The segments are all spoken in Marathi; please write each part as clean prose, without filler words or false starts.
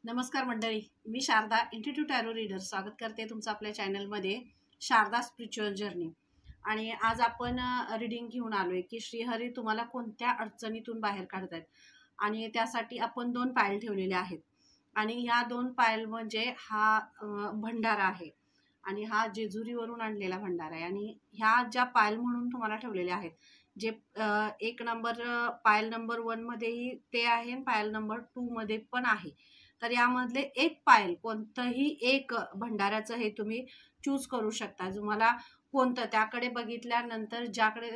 नमस्कार मंडळी, मी शारदा इंट्यूटिव्ह टॅरो रीडर स्वागत करते तुमचं आपल्या चॅनलमध्ये शारदा स्पिरिच्युअल जर्नी. आणि आज आपण रीडिंग घेऊन आलोय की श्रीहरी तुम्हाला कोणत्या अडचणीतून बाहेर काढतायत. आणि त्यासाठी आपण 2 पायल ठेवलेले आहेत. आणि ह्या 2 पायल म्हणजे हा भंडारा आहे आणि हा जेजुरीवरून आणलेला भंडारा आहे. आणि ह्या ज्या पायल म्हणून तुम्हाला ठेवलेल्या आहेत, जे एक नंबर पायल नंबर 1 मध्येही ते आहे आणि पायल नंबर 2 मध्ये पण आहे. तर यामधले एक पायल कोणतंही एक भंडाऱ्याचं हे तुम्ही चूज करू शकता. तुम्हाला कोणतं त्याकडे बघितल्यानंतर ज्याकडे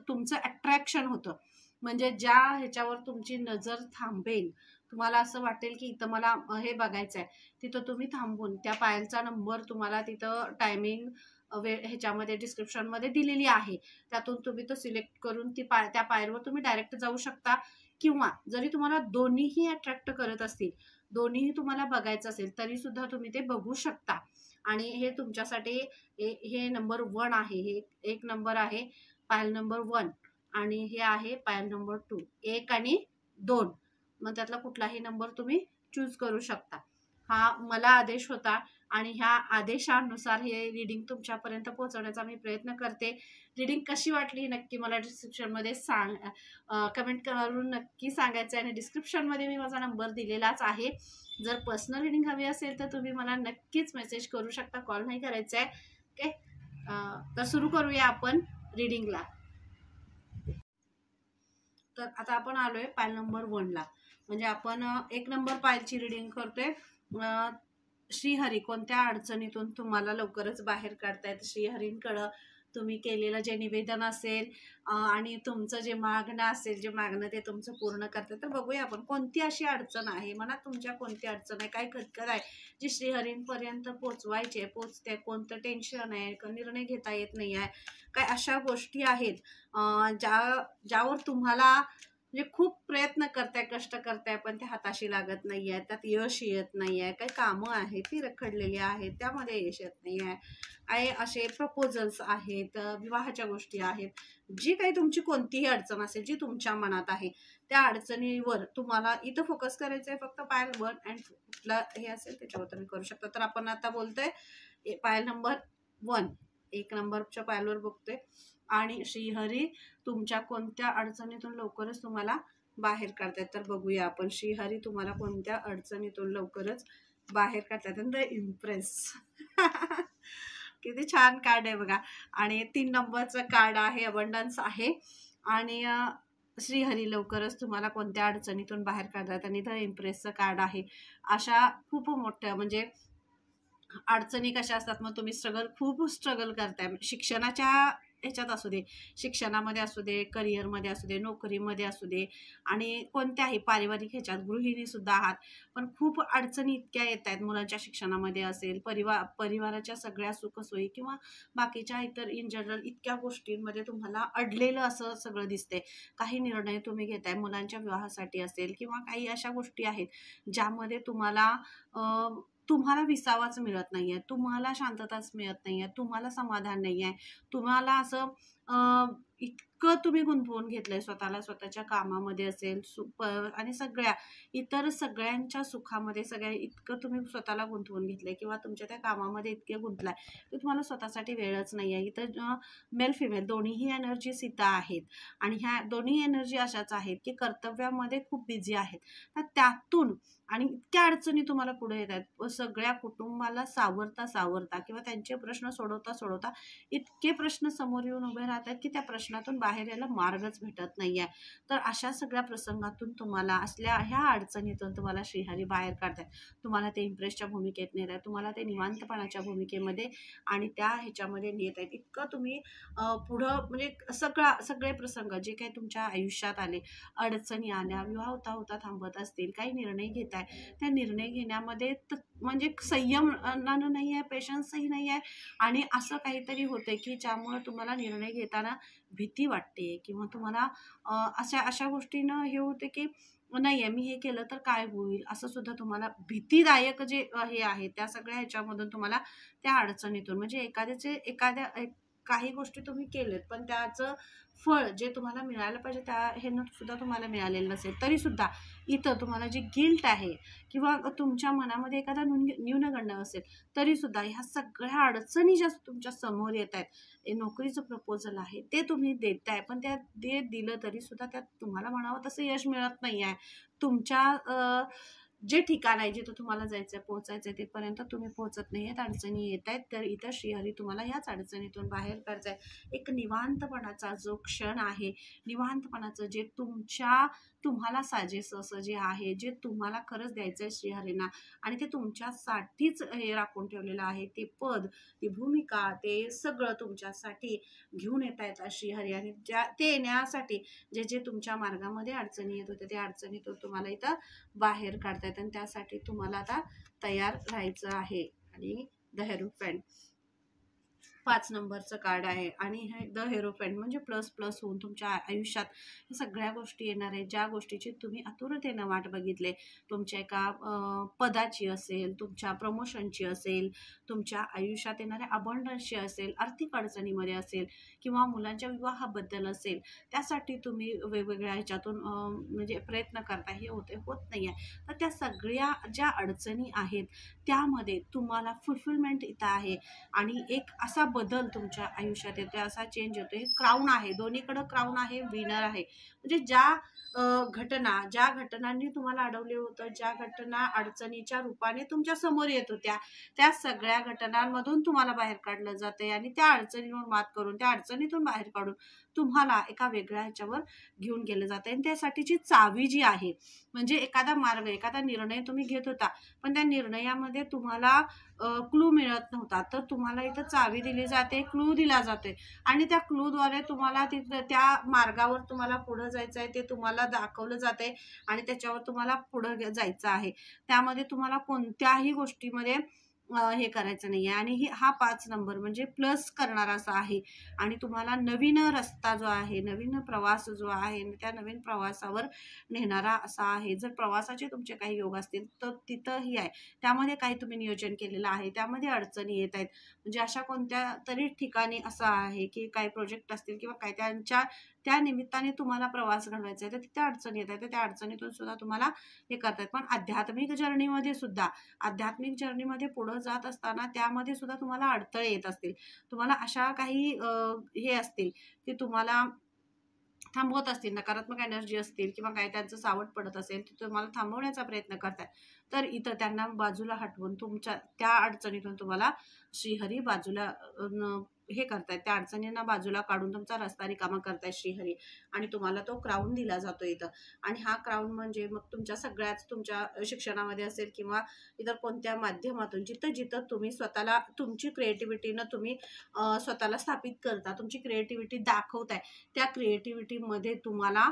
तुमचं अट्रॅक्शन होतं, म्हणजे ज्या ह्याच्यावर तुमची नजर थांबेल, तुम्हाला असं वाटेल की इथं मला हे बघायचं आहे, तिथं तुम्ही थांबून त्या पायलचा नंबर तुम्हाला तिथं टायमिंग ह्याच्यामध्ये डिस्क्रिप्शनमध्ये दिलेली आहे, त्यातून तुम्ही तो सिलेक्ट करून त्या पायलवर तुम्ही डायरेक्ट जाऊ शकता. किंवा जरी तुम्हाला दोन्हीही अट्रॅक्ट करत असतील, दोन्हीही तुम्हाला बघायचं असेल, तरी सुद्धा तुम्ही ते बघू शकता. आणि हे तुमच्यासाठी हे नंबर 1 आहे, हे एक नंबर आहे पायल नंबर 1 आणि हे आहे पायल नंबर 2, 1 आणि 2. मग त्यातला कुठलाही नंबर तुम्ही चूज करू शकता. हा मला आदेश होता आणि ह्या आदेशानुसार हे रीडिंग तुमच्यापर्यंत पोहोचवण्याचा मी प्रयत्न करते. रीडिंग कशी वाटली नक्की मला डिस्क्रिप्शनमध्ये कमेंट करून नक्की सांगायचं आहे. आणि डिस्क्रिप्शनमध्ये मी माझा नंबर दिलेलाच आहे. जर पर्सनल रीडिंग हवी असेल तर तुम्ही मला नक्कीच मेसेज करू शकता, कॉल नाही करायचा आहे. ओके, तर सुरू करूया आपण रीडिंगला. तर आता आपण आलोय पायल नंबर 1 ला. म्हणजे आपण एक नंबर पायलची रीडिंग करतोय. श्रीहरी कोणत्या अडचणीतून तुम्हाला लवकरच बाहेर काढतायत. श्रीहरींकडं तुम्ही केलेलं जे निवेदन असेल आणि तुमचं जे मागणं असेल, जे मागणं ते तुमचं पूर्ण करतात. तर बघूया आपण कोणती अशी अडचण आहे, मनात तुमच्या कोणती अडचण आहे, काय खटखट आहे जी श्रीहरींपर्यंत पोचवायची, पोचते, कोणतं टेन्शन आहे, निर्णय घेता येत नाही आहे, काय अशा गोष्टी आहेत ज्यावर तुम्हाला म्हणजे खूप प्रयत्न करताय, कष्ट करताय, पण ते हाताशी लागत नाही आहे, त्यात यश येत नाही आहे. काही कामं आहेत ती रखडलेली आहेत, त्यामध्ये यश येत नाही आहे. असे प्रपोजल्स आहेत, विवाहाच्या गोष्टी आहेत. जी काही तुमची कोणतीही अडचण असेल, जी तुमच्या मनात आहे, त्या अडचणीवर तुम्हाला इथं फोकस करायचं आहे. फक्त पायल 1 अँड कुठला हे असेल त्याच्यावर तुम्ही करू शकता. तर आपण आता बोलतोय पायल नंबर 1, 1 नंबरच्या पायलवर बघतोय. आणि श्रीहरी तुमच्या कोणत्या अडचणीतून लवकरच तुम्हाला बाहेर काढतायत. तर बघूया आपण श्रीहरी तुम्हाला कोणत्या अडचणीतून लवकरच बाहेर काढतायत. इम्प्रेस किती छान कार्ड आहे बघा. आणि 3 नंबरचं कार्ड आहे, अबंडन्स आहे. आणि श्रीहरी लवकरच तुम्हाला कोणत्या अडचणीतून बाहेर काढतात. आणि द इम्प्रेसचं कार्ड आहे. अशा खूप मोठ्या म्हणजे अडचणी कशा असतात, मग तुम्ही खूप स्ट्रगल करताय. शिक्षणाच्या ह्याच्यात असू दे, शिक्षणामध्ये असू दे, करिअरमध्ये असू दे, नोकरीमध्ये असू दे, आणि कोणत्याही पारिवारिक ह्याच्यात गृहिणी सुद्धा आहात, पण खूप अडचणी इतक्या येत आहेत. मुलांच्या शिक्षणामध्ये असेल, परिवाराच्या सगळ्या सुखसोयी किंवा बाकीच्या इतर इन जनरल इतक्या गोष्टींमध्ये तुम्हाला अडलेलं असं सगळं दिसतंय. काही निर्णय तुम्ही घेताय, मुलांच्या विवाहासाठी असेल किंवा काही अशा गोष्टी आहेत ज्यामध्ये तुम्हाला विसावाच मिळत नाहीये, तुम्हाला शांतताच मिळत नाहीये, तुम्हाला समाधान नाहीये. तुम्हाला असं इतकं तुम्ही गुंतवून घेतलंय स्वतःला, स्वतःच्या कामामध्ये असेल, आणि इतर सगळ्यांच्या सुखामध्ये, इतकं तुम्ही स्वतःला गुंतवून घेतलंय किंवा तुमच्या त्या कामामध्ये इतके गुंतलाय की तुम्हाला स्वतःसाठी वेळच नाही आहे. इथं मेल फिमेल दोन्हीही एनर्जीज इथं आहेत. आणि ह्या दोन्ही एनर्जी अशाच आहेत की कर्तव्यामध्ये खूप बिझी आहेत. तर त्यातून आणि इतक्या अडचणी तुम्हाला पुढे येत आहेत. सगळ्या कुटुंबाला सावरता किंवा त्यांचे प्रश्न सोडवता इतके प्रश्न समोर येऊन उभे राहतात की त्या प्रश्नातून बाहेर यायला मार्गच भेटत नाहीये. तर अशा सगळ्या प्रसंगातून तुम्हाला, असल्या ह्या अडचणीतून तुम्हाला श्रीहरी बाहेर काढतात. तुम्हाला ते इम्प्रेसच्या भूमिकेत नेत आहेत, तुम्हाला ते निवांतपणाच्या भूमिकेमध्ये आणि त्या ह्याच्यामध्ये नेत आहेत. इतकं तुम्ही पुढं म्हणजे सगळे प्रसंग जे काही तुमच्या आयुष्यात आले, अडचणी आल्या, विवाह होता थांबत असतील, काही निर्णय घेताय, त्या निर्णय घेण्यामध्ये म्हणजे संयम नाही आहे, पेशन्सही नाही आहे. आणि असं काहीतरी होतंय की ज्यामुळे तुम्हाला निर्णय घेताना भीती वाटते किंवा तुम्हाला अशा गोष्टीनं हे होते की नाही आहे, मी हे केलं तर काय होईल, असं सुद्धा तुम्हाला भीतीदायक जे हे आहे त्या सगळ्या ह्याच्यामधून तुम्हाला त्या अडचणीतून म्हणजे काही गोष्टी तुम्ही केलेत पण त्याचं फळ जे तुम्हाला मिळालं पाहिजे त्या हे सुद्धा तुम्हाला मिळालेलं नसेल, तरी सुद्धा इथं तुम्हाला जी गिल्ट आहे किंवा तुमच्या मनामध्ये एखादा न्यूनगंड असेल, तरी सुद्धा ह्या सगळ्या अडचणी ज्या तुमच्या समोर येत आहेत, नोकरीचं प्रपोजल आहे ते तुम्ही देताय, पण ते दिलं तरी सुद्धा त्यात तुम्हाला म्हणावं तसं यश मिळत नाही आहे. तुमच्या जे ठिकाण आहे जिथं तुम्हाला जायचं आहे, पोहोचायचं आहे, तिथपर्यंत तुम्ही पोहोचत नाही आहेत, अडचणी येत आहेत. तर इथं श्रीहरी तुम्हाला याच अडचणीतून बाहेर काढताय. एक निवांतपणाचा जो क्षण आहे, निवांतपणाचं जे तुम्हाला साजेसं असं जे आहे, जे तुम्हाला खरंच द्यायचं आहे श्रीहरींना आणि ते तुमच्यासाठीच हे राखून ठेवलेलं आहे, ते पद, ती भूमिका, ते सगळं तुमच्यासाठी घेऊन येत आहेत श्रीहरी. आणि ते येण्यासाठी जे तुमच्या मार्गामध्ये अडचणी येत होत्या, त्या अडचणीतून तुम्हाला इथं बाहेर काढतायत आणि त्यासाठी तुम्हाला आता तयार राहायचं आहे. आणि द हेरोफेंट 5 नंबरचं कार्ड आहे आणि हे द हेरोफेंट म्हणजे प्लस प्लस होऊन तुमच्या आयुष्यात ह्या सगळ्या गोष्टी येणार आहेत, ज्या गोष्टीची तुम्ही आतुरतेनं वाट बघितले. तुमच्या एका पदाची असेल, तुमच्या प्रमोशनची असेल, तुमच्या आयुष्यात येणाऱ्या अबंडन्सची असेल, आर्थिक अडचणीमध्ये असेल किंवा मुलांच्या विवाहाबद्दल असेल, त्यासाठी तुम्ही वेगवेगळ्या ह्याच्यातून म्हणजे प्रयत्न करता, हे होत नाही आहे. तर त्या सगळ्या ज्या अडचणी आहेत त्यामध्ये तुम्हाला फुलफिलमेंट इथं आहे आणि एक असा बदल तुमच्या आयुष्यात येतोय, असा चेंज येतोय. क्राऊन आहे, दोन्हीकडं क्राऊन आहे, विनर आहे. म्हणजे ज्या घटनांनी तुम्हाला अडवले होतं, ज्या घटना अडचणीच्या रूपाने तुमच्या समोर येत होत्या, त्या सगळ्या घटनांमधून तुम्हाला बाहेर काढलं जातंय आणि त्या अडचणीवर मात करून, त्या अडचणीतून बाहेर काढून तुम्हाला एका वेगळ्या ह्याच्यावर घेऊन गेलं जातंय. आणि त्यासाठीची चावी जी आहे, म्हणजे एखादा मार्ग, एखादा निर्णय तुम्ही घेत होता, पण त्या निर्णयामध्ये तुम्हाला क्लू मिळत नव्हता, तर तुम्हाला इथं चावी दिली जाते, क्लू दिला जातोय आणि त्या क्लूद्वारे तुम्हाला त्या मार्गावर तुम्हाला पुढं जायचं आहे, ते तुम्हाला दाखवलं जातंय आणि त्याच्यावर तुम्हाला पुढं जायचं आहे. त्यामध्ये तुम्हाला कोणत्याही गोष्टीमध्ये हे करायचं नाही आहे. आणि हा 5 नंबर म्हणजे प्लस करणारा असा आहे आणि तुम्हाला नवीन रस्ता जो आहे, नवीन प्रवास जो आहे, त्या नवीन प्रवासावर नेणारा असा आहे. जर प्रवासाचे तुमचे काही योग असतील तर तिथंही आहे, त्यामध्ये काही तुम्ही नियोजन केलेलं आहे, त्यामध्ये अडचणी येत आहेत. म्हणजे अशा कोणत्या तरी ठिकाणी असं आहे की काही प्रोजेक्ट असतील किंवा काही त्या निमित्ताने तुम्हाला प्रवास घडवायचा आहे, तर तिथे अडचणी येत आहेत, तर त्या अडचणीतून सुद्धा तुम्हाला हे करतायत. पण आध्यात्मिक जर्नीमध्ये पुढं जात असताना त्यामध्ये सुद्धा तुम्हाला अडथळे येत असतील, तुम्हाला अशा काही हे असतील की तुम्हाला थांबवत असतील, नकारात्मक एनर्जी असतील किंवा काही त्यांचं सावट पडत असेल, तर तुम्हाला थांबवण्याचा प्रयत्न करताय. तर इथं त्यांना बाजूला हटवून तुमच्या त्या अडचणीतून तुम्हाला श्रीहरी बाजूला हे करतायत, त्या अडचणींना बाजूला काढून तुमचा रस्ता रिकामा करतायत श्रीहरी आणि तुम्हाला तो क्राऊन दिला जातो इथं. आणि हा क्राऊन म्हणजे मग तुमच्या शिक्षणामध्ये असेल किंवा इतर कोणत्या माध्यमातून जिथं तुम्ही स्वतःला तुमची क्रिएटिव्हिटीनं तुम्ही स्वतःला स्थापित करता, तुमची क्रिएटिव्हिटी दाखवताय, त्या क्रिएटिव्हिटीमध्ये तुम्हाला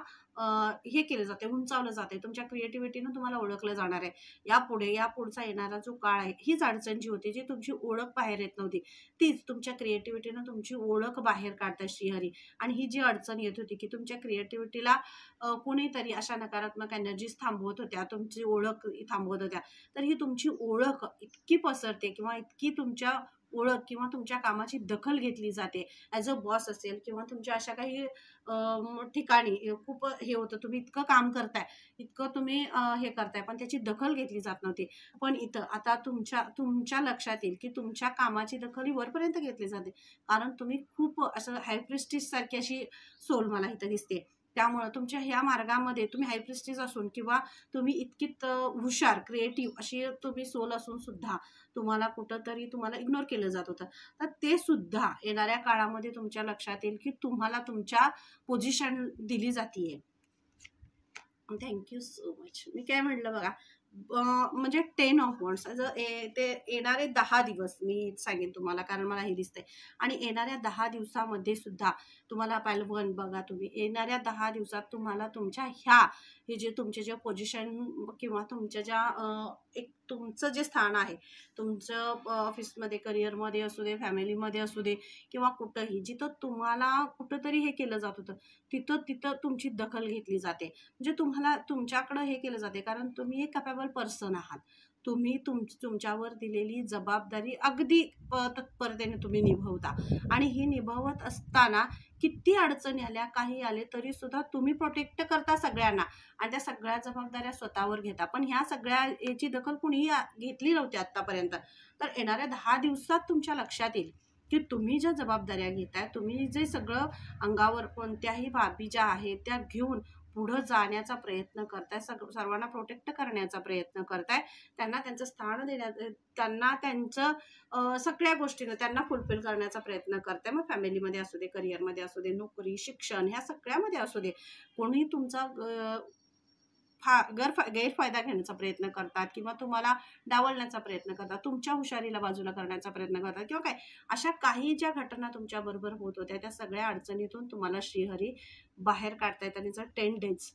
हे केलं जाते, उंचावलं जाते. तुमच्या क्रिएटिव्हिटीनं तुम्हाला ओळखलं जाणार आहे. यापुढचा येणारा जो काळ आहे, हीच अडचण जी होती, जी तुमची ओळख बाहेर येत नव्हती, तीच तुमच्या क्रिएटिव्हिटीनं तुमची ओळख बाहेर काढतात श्रीहरी. आणि ही जी अडचण येत होती की तुमच्या क्रिएटिव्हिटीला कोणीतरी अशा नकारात्मक एनर्जीज थांबवत होत्या, तुमची ओळख थांबवत होत्या, तर ही तुमची ओळख इतकी पसरते किंवा इतकी तुमच्या ओळख किंवा तुमच्या कामाची दखल घेतली जाते ॲज अ बॉस असेल किंवा तुमच्या अशा काही ठिकाणी खूप हे होतं, तुम्ही इतकं काम करताय, इतकं तुम्ही हे करताय, पण त्याची दखल घेतली जात नव्हती. पण इथं आता तुमच्या लक्षात येईल की तुमच्या कामाची दखल ही वरपर्यंत घेतली जाते, कारण तुम्ही खूप असं हायप्रिस्टिज सारखी अशी सोल मला इथं दिसते. त्यामुळं तुमच्या ह्या मार्गामध्ये तुम्ही हायप्रिस्टिज असून किंवा तुम्ही इतकीत हुशार, क्रिएटिव्ह अशी तुम्ही सोल असून सुद्धा तुम्हाला कुठंतरी तुम्हाला इग्नोर केलं जात होतं. तर ते सुद्धा येणाऱ्या काळामध्ये तुमच्या लक्षात येईल की तुम्हाला तुमच्या पोझिशन दिली जातीये. Thank you so much. मी काय म्हटलं बघा, म्हणजे 10 ऑफ वॉन्ड्स ते येणारे 10 दिवस मी सांगेन तुम्हाला, कारण मला हे दिसतंय. आणि येणाऱ्या 10 दिवसामध्ये सुद्धा तुम्हाला पहिलं बघा, तुम्ही येणाऱ्या 10 दिवसात तुम्हाला तुमच्या हे जे तुमचे जे पोझिशन किंवा तुमच्या ज्या एक तुमचं जे स्थान आहे, तुमचं ऑफिसमध्ये, करिअरमध्ये असू दे, फॅमिलीमध्ये असू दे किंवा कुठंही, जिथं तुम्हाला कुठंतरी हे केलं जात होतं, तिथं तुमची दखल घेतली जाते. म्हणजे तुमच्याकडं हे केलं जाते, कारण तुम्ही एक कॅपेबल पर्सन आहात. तुम्ही तुमच्यावर दिलेली जबाबदारी अगदी तत्परतेने तुम्ही निभवता आणि ही निभावत असताना किती अडचणी आल्या, काही आले तरी सुद्धा तुम्ही प्रोटेक्ट करता सगळ्यांना आणि त्या सगळ्या जबाबदाऱ्या स्वतःवर घेता. पण ह्या सगळ्या याची दखल कुणीही घेतली नव्हती आतापर्यंत. तर येणाऱ्या 10 दिवसात तुमच्या लक्षात येईल की तुम्ही ज्या जबाबदाऱ्या घेताय, तुम्ही जे सगळं अंगावर कोणत्याही बाबी ज्या आहेत त्या घेऊन पुढं जाण्याचा प्रयत्न करताय, सर्वांना प्रोटेक्ट करण्याचा प्रयत्न करताय, त्यांना त्यांचं स्थान देण्याचं, त्यांना त्यांचं सगळ्या गोष्टीनं त्यांना फुलफिल करण्याचा प्रयत्न करताय. मग फॅमिलीमध्ये असू दे, करिअरमध्ये असू दे, नोकरी, शिक्षण ह्या सगळ्यामध्ये असू दे, कोणी तुमचा गैरफायदा घेण्याचा प्रयत्न करतात किंवा तुम्हाला डावलण्याचा प्रयत्न करतात, तुमच्या हुशारीला बाजूला करण्याचा प्रयत्न करतात किंवा काय अशा काही ज्या घटना तुमच्या बरोबर होत होत्या त्या सगळ्या अडचणीतून तुम्हाला श्रीहरी बाहेर काढतायत. आणि जर 10 डेज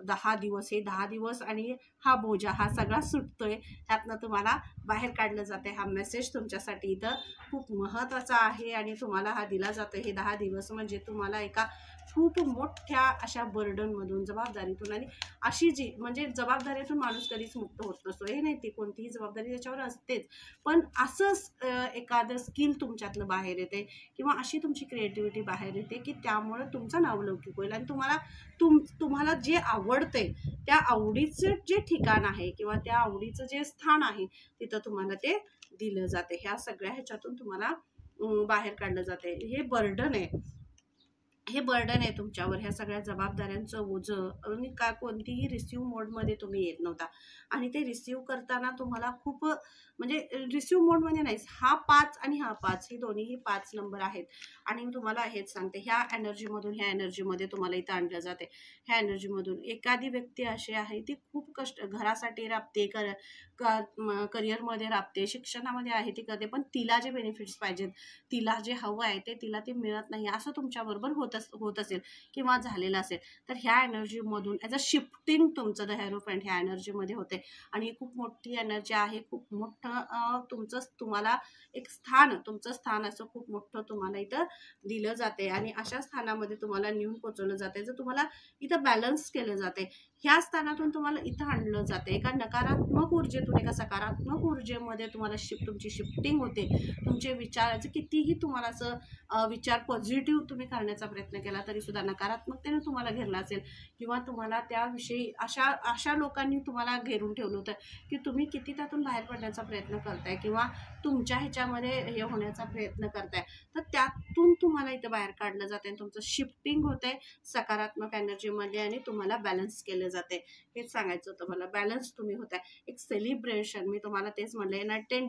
10 दिवस, हे 10 दिवस आणि हा बोजा हा सगळा सुटतोय, त्यातनं तुम्हाला बाहेर काढलं जाते. हा मेसेज तुमच्यासाठी इथं खूप महत्त्वाचा आहे आणि तुम्हाला हा दिला जातो. हे 10 दिवस म्हणजे तुम्हाला एका खूप मोठ्या अशा बर्डनमधून, जबाबदारीतून, आणि अशी जी म्हणजे जबाबदारीतून माणूस कधीच मुक्त होत नसतो, हे नाही, ती कोणतीही जबाबदारी त्याच्यावर असतेच, पण असंच एखादं स्किल तुमच्यातलं बाहेर येते किंवा अशी तुमची क्रिएटिव्हिटी बाहेर येते की त्यामुळे तुमचं नावलौकिक होईल आणि तुम्हाला जे आवडते त्या आवडीचं जे ठिकाण आहे किंवा त्या आवडीचं जे स्थान आहे तिथं तुम्हाला ते दिलं जाते. ह्या सगळ्या ह्याच्यातून तुम्हाला बाहेर काढलं जाते. हे बर्डन आहे तुमच्यावर, ह्या सगळ्या जबाबदाऱ्यांचं ओझं. आणि कोणतीही रिसिव्ह मोडमध्ये तुम्ही येत नव्हता आणि ते रिसिव्ह करताना तुम्हाला खूप म्हणजे रिसिव्ह मोडमध्ये नाहीच, हा 5 आणि हा 5 हे दोन्हीही 5 नंबर आहेत. आणि मी तुम्हाला हेच सांगते, ह्या एनर्जीमधून ह्या एनर्जीमध्ये तुम्हाला इथं आणलं जाते. ह्या एनर्जीमधून एखादी व्यक्ती अशी आहे ती खूप कष्ट घरासाठी राबते, करिअरमध्ये राबते, शिक्षणामध्ये आहे ती करते, पण तिला जे बेनिफिट्स पाहिजेत, तिला जे हवं आहे तिला ते मिळत नाही, असं तुमच्याबरोबर होत असेल किंवा झालेलं असेल. तर ह्या एनर्जीमधून ॲज अ शिफ्टिंग तुमचं द हेरोफंट ह्या एनर्जीमध्ये होते आणि ही खूप मोठी एनर्जी आहे. खूप मोठं तुम्हाला एक तुमचं स्थान असं खूप मोठं तुम्हाला इथं दिलं जाते आणि अशा स्थानामध्ये तुम्हाला नेऊन पोचवलं जाते. जर तुम्हाला इथं बॅलन्स केलं जाते, ह्या स्थानातून तुम्हाला इथं आणलं जाते. एका नकारात्मक ऊर्जेतून एका सकारात्मक ऊर्जेमध्ये तुम्हाला तुमची शिफ्टिंग होते. तुमचे विचाराचं कितीही तुम्हाला असं विचार पॉझिटिव्ह तुम्ही करण्याचा प्रयत्न केला तरी सुद्धा नकारात्मकतेने तुम्हाला घेरला असेल किंवा तुम्हाला त्याविषयी अशा लोकांनी तुम्हाला घेरून ठेवलं होतं की तुम्ही किती त्यातून बाहेर पडण्याचा प्रयत्न करताय किंवा तुमच्या ह्याच्यामध्ये हे होण्याचा प्रयत्न करताय, तर त्यातून तुम्हाला इथं बाहेर काढलं जाते आणि तुमचं शिफ्टिंग होतंय सकारात्मक एनर्जीमध्ये आणि तुम्हाला बॅलन्स केलं जाते. हेच सांगायचं होतं मला, बॅलन्स तुम्ही होताय. एक सेलिब्रेशन, मी तुम्हाला तेच म्हणले ना, 10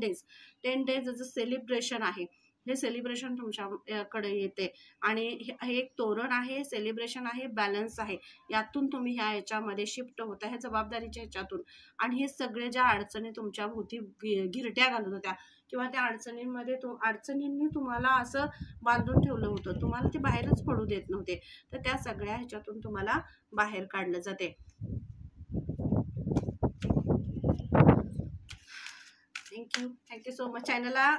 डेज जर सेलिब्रेशन आहे, हे सेलिब्रेशन तुमच्याकडे येते आणि हे एक तोरण आहे, सेलिब्रेशन आहे, बॅलन्स आहे. यातून तुम्ही ह्या ह्याच्यामध्ये शिफ्ट होता, ह्या जबाबदारीच्या ह्याच्यातून. आणि हे सगळे ज्या अडचणी तुमच्या भोवती घिरट्या घालत होत्या किंवा त्या अडचणींनी तुम्हाला असं बांधून ठेवलं होतं, तुम्हाला ते बाहेरच पडू देत नव्हते, तर त्या सगळ्या ह्याच्यातून तुम्हाला बाहेर काढलं जाते. Thank you so much. चॅनलला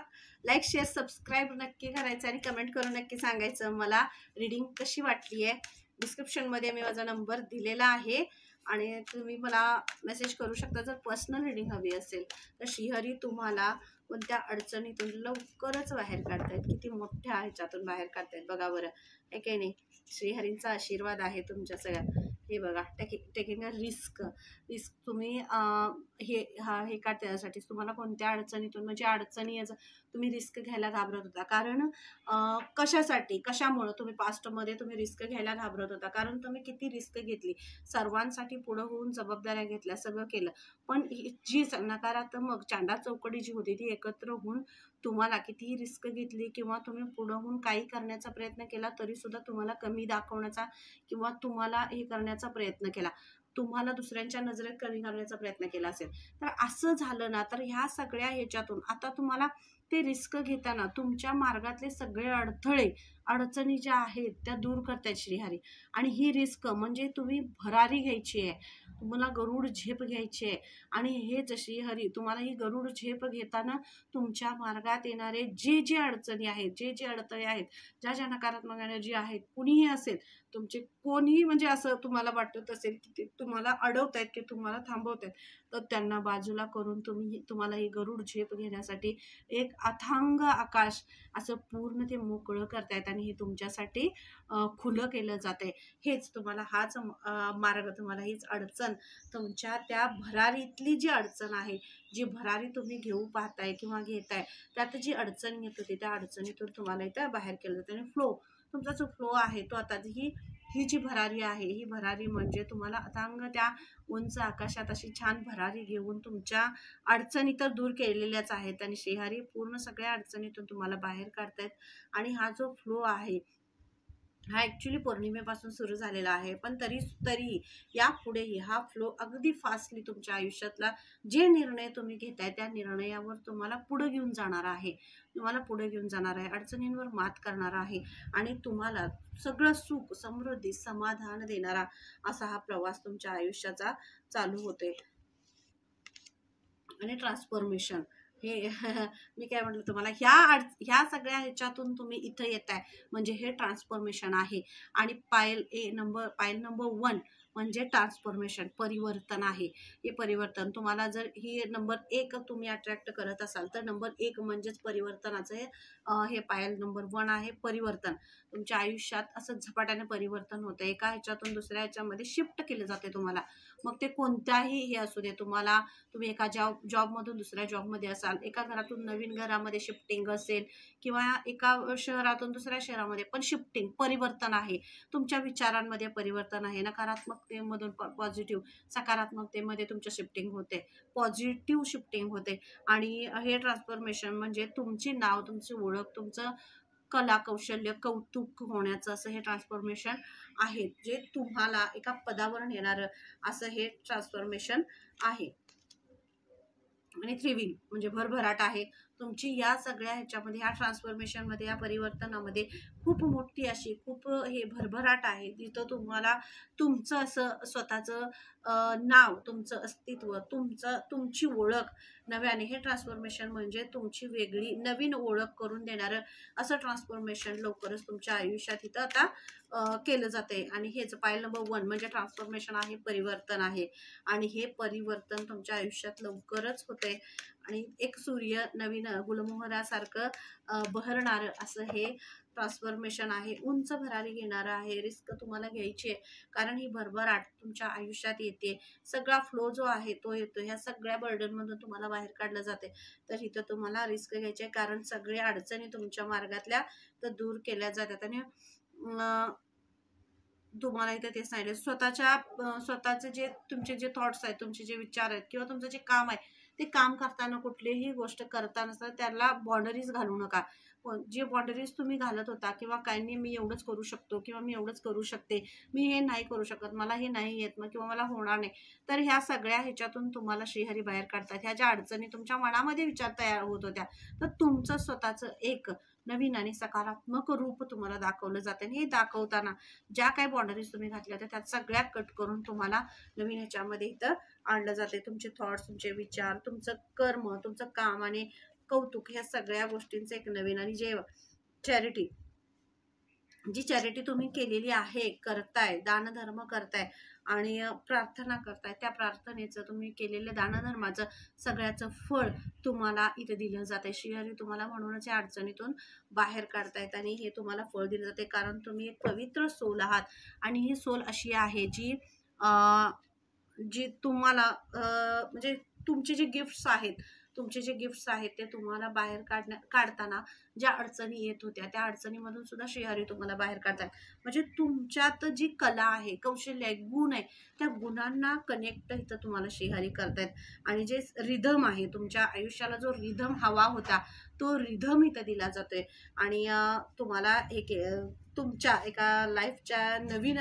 लाईक, शेअर, सबस्क्राईब नक्की करायचं आणि कमेंट करून नक्की सांगायचं मला रीडिंग कशी वाटली आहे. डिस्क्रिप्शनमध्ये मी माझा नंबर दिलेला आहे आणि तुम्ही मला मेसेज करू शकता जर पर्सनल रीडिंग हवी असेल. तर श्रीहरी तुम्हाला कोणत्या अडचणीतून लवकरच बाहेर काढतायत, किती मोठ्या ह्याच्यातून बाहेर काढतायत बघा बरं, हे काही नाही, श्रीहरींचा आशीर्वाद आहे तुमच्या सगळ्या. हे बघा, टेकिंग अ रिस्क तुम्ही हे का त्यासाठी तुम्हाला कोणत्या अडचणीतून म्हणजे अडचणी याचं तुम्ही रिस्क घ्यायला घाबरत होता, कारण कशामुळं तुम्ही पास्टमध्ये तुम्ही रिस्क घ्यायला घाबरत होता, कारण तुम्ही किती रिस्क घेतली, सर्वांसाठी पुढं होऊन जबाबदाऱ्या घेतल्या, सगळं केलं, पण जी नकारात्मक चांडा चौकडी जी होती ती एकत्र होऊन तुम्हाला कितीही रिस्क घेतली किंवा तुम्ही पुढं होऊन काही करण्याचा प्रयत्न केला तरी सुद्धा तुम्हाला कमी दाखवण्याचा किंवा तुम्हाला हे करण्याचा प्रयत्न केला, तुम्हाला दुसऱ्यांच्या नजरेत कमी करण्याचा प्रयत्न केला असेल, तर असं झालं ना, तर ह्या सगळ्या ह्याच्यातून आता तुम्हाला ते रिस्क घेताना तुमच्या मार्गातले सगळे अडचणी ज्या आहेत त्या दूर करतायत श्रीहरी. आणि ही रिस्क म्हणजे तुम्ही भरारी घ्यायची आहे, तुम्हाला गरुड झेप घ्यायची आहे आणि हेच श्रीहरी तुम्हाला ही गरुड झेप घेताना तुमच्या मार्गात येणारे जे अडचणी आहेत, जे अडथळे आहेत, ज्या नकारात्मक एनर्जी आहेत, कुणीही असेल, तुमचे कोणीही म्हणजे असं तुम्हाला वाटत असेल की ते तुम्हाला अडवतायत की तुम्हाला थांबवतायत, तर त्यांना बाजूला करून तुम्हाला ही गरुड झेप घेण्यासाठी एक अथांग आकाश असं पूर्ण ते मोकळं करतायत आणि हे तुमच्यासाठी खुलं केलं जातंय. हेच तुम्हाला हाच मार्ग, तुम्हाला हीच अडचण, तुमच्या त्या भरारीतली जी अडचण आहे, जी भरारी तुम्ही घेऊ पाहताय किंवा घेताय, त्यात जी अडचण येत होती त्या अडचणीतून तुम्हाला इथं बाहेर केलं जातं. आणि तुमचा जो फ्लो आहे तो आता ही जी भरारी आहे, ही भरारी म्हणजे तुम्हाला अथांग त्या उंच आकाशात अशी छान भरारी घेऊन तुमच्या अडचणी तर दूर केलेल्याच आहेत आणि श्रीहरी पूर्ण सगळ्या अडचणीतून तुम्हाला बाहेर काढतायत. आणि हा जो फ्लो आहे हा ऍक्च्युली पौर्णिमेपासून सुरू झालेला आहे, पण तरी यापुढेही हा फ्लो अगदी फास्टली तुमच्या आयुष्यातला जे निर्णय तुम्ही घेताय त्या निर्णयावर तुम्हाला पुढे घेऊन जाणार आहे. अडचणींवर मात करणार आहे आणि तुम्हाला सगळं सुख, समृद्धी, समाधान देणारा असा हा प्रवास तुमच्या आयुष्याचा चालू होतोय. आणि ट्रान्सफॉर्मेशन हे मी काय म्हटलं तुम्हाला, ह्या सगळ्या ह्याच्यातून तुम्ही इथं येताय म्हणजे हे ट्रान्सफॉर्मेशन आहे. आणि पायल नंबर 1 म्हणजे ट्रान्सफॉर्मेशन, परिवर्तन आहे. हे परिवर्तन तुम्हाला, जर ही नंबर 1 तुम्ही अट्रॅक्ट करत असाल तर नंबर 1 म्हणजेच परिवर्तनाचं हे पायल नंबर 1 आहे. परिवर्तन तुमच्या आयुष्यात असं झपाट्याने परिवर्तन होतं, एका ह्याच्यातून दुसऱ्या ह्याच्यामध्ये शिफ्ट केलं जाते तुम्हाला. मग ते कोणत्याही हे असू दे, तुम्ही एका जॉबमधून दुसऱ्या जॉबमध्ये असाल, एका घरातून नवीन घरामध्ये शिफ्टिंग असेल किंवा एका शहरातून दुसऱ्या शहरामध्ये पण शिफ्टिंग, परिवर्तन आहे. तुमच्या विचारांमध्ये परिवर्तन आहे, नकारात्मकतेमधून पॉझिटिव्ह, सकारात्मकतेमध्ये तुमच्या शिफ्टिंग होते, पॉझिटिव्ह शिफ्टिंग होते. आणि हे ट्रान्सफॉर्मेशन म्हणजे तुमची नाव, तुमची ओळख, तुमचं कला कौशल्य कौतुक होण्याचं असं हे ट्रान्सफॉर्मेशन आहे, जे तुम्हाला एका पदावर नेणारं असं हे ट्रान्सफॉर्मेशन आहे. आणि थ्रिविंग म्हणजे भरभराट आहे तुमची. या सगळ्या ह्याच्यामध्ये, ह्या ट्रान्सफॉर्मेशनमध्ये, या परिवर्तनामध्ये खूप मोठी अशी खूप हे भरभराट आहे, जिथं तुम्हाला तुमचं असं स्वतःचं नाव, तुमचं अस्तित्व, तुमची ओळख नव्याने, हे ट्रान्सफॉर्मेशन म्हणजे तुमची वेगळी नवीन ओळख करून देणारं असं ट्रान्सफॉर्मेशन लवकरच तुमच्या आयुष्यात इथं आता केलं जाते. आणि हेच पायल नंबर 1 म्हणजे ट्रान्सफॉर्मेशन आहे, परिवर्तन आहे. आणि हे परिवर्तन तुमच्या आयुष्यात लवकरच होते. आणि एक सूर्य नवीन गुलमोहरासारखं बहरणारं असं हे ट्रान्सफॉर्मेशन आहे. उंच भरारी घेणारं आहे. रिस्क तुम्हाला घ्यायची आहे, कारण ही भरभराट तुमच्या आयुष्यात येते. सगळा फ्लो जो आहे तो येतो. ह्या सगळ्या बर्डनमधून तुम्हाला बाहेर काढलं जाते. तर इथं तुम्हाला रिस्क घ्यायची आहे, कारण सगळ्या अडचणी तुमच्या मार्गातल्या तर दूर केल्या जातात. आणि तुम्हाला इथे ते सांगितलं, स्वतःचे जे तुमचे जे थॉट्स आहेत, तुमचे जे विचार आहेत किंवा तुमचं जे काम आहे, ते काम करताना, कुठलीही गोष्ट करताना त्याला बाउंडरीज घालू नका. जे बाउंडरीज तुम्ही घालत होता किंवा काही नाही, मी एवढंच करू शकतो किंवा मी एवढंच करू शकते, मी हे नाही करू शकत, मला हे नाही येत, मग किंवा मला होणार नाही, तर ह्या सगळ्या ह्याच्यातून तुम्हाला श्रीहरी बाहेर काढतात. ह्या ज्या अडचणी तुमच्या मनामध्ये विचार तयार होत होत्या, तर तुमचं स्वतःचं एक नवीन आणि सकारात्मक रूप तुम्हाला दाखवलं जातं. आणि हे दाखवताना ज्या काही बाउंडरीज तुम्ही घातल्या होत्या त्या सगळ्या कट करून तुम्हाला नवीन ह्याच्यामध्ये इथं आणलं जाते. तुमचे थॉट्स, तुमचे विचार, तुमचं कर्म, तुमचं काम आणि कौतुक, ह्या सगळ्या गोष्टींचं एक नवीन. आणि जे जी चॅरिटी तुम्ही केलेली आहे, करताय, दानधर्म करताय आणि प्रार्थना करताय, त्या प्रार्थनेचं, तुम्ही केलेल्या दानधर्माचं सगळ्याचं फळ तुम्हाला इथे दिलं जाते. श्रीहरी तुम्हाला म्हणूनच या अडचणीतून बाहेर काढतायत आणि हे तुम्हाला फळ दिलं जाते, कारण तुम्ही एक पवित्र सोल आहात. आणि ही सोल अशी आहे जी तुम्हाला म्हणजे तुमचे जे गिफ्ट्स आहेत ते तुम्हाला बाहेर काढताना ज्या अडचणी येत होत्या, त्या अडचणीमधून सुद्धा श्रीहरी तुम्हाला बाहेर काढतात. म्हणजे तुमच्यात जी कला आहे, कौशल्य आहे, गुण आहे, त्या गुणांना कनेक्ट इथं तुम्हाला श्रीहरी करतायत. आणि जे रिधम आहे, तुमच्या आयुष्याला जो रिधम हवा होता, तो रिधम इथं दिला जातोय. आणि तुम्हाला तुमच्या एका लाईफच्या नवीन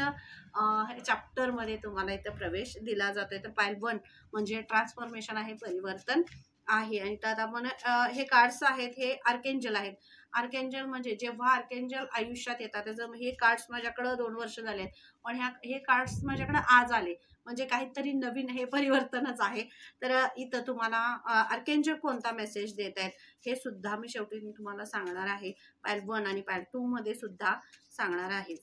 चॅप्टरमध्ये तुम्हाला इथं प्रवेश दिला जातोय. तर पायल 1 म्हणजे ट्रान्सफॉर्मेशन आहे, परिवर्तन आहे. आणि त्यात आपण हे कार्ड्स आहेत, हे आर्केंजल आहेत. आर्केंजल म्हणजे जेव्हा आर्केंजल आयुष्यात येतात, त्याचं हे कार्ड्स माझ्याकडे 2 वर्ष झाले आहेत, पण हे कार्ड्स माझ्याकडे आज आले, म्हणजे काहीतरी नवीन हे परिवर्तनच आहे. तर इथं तुम्हाला आर्केंजल कोणता मेसेज देत आहेत हे सुद्धा मी शेवटी तुम्हाला सांगणार आहे. पायल 1 आणि पायल 2 मध्ये सुद्धा सांगणार आहे.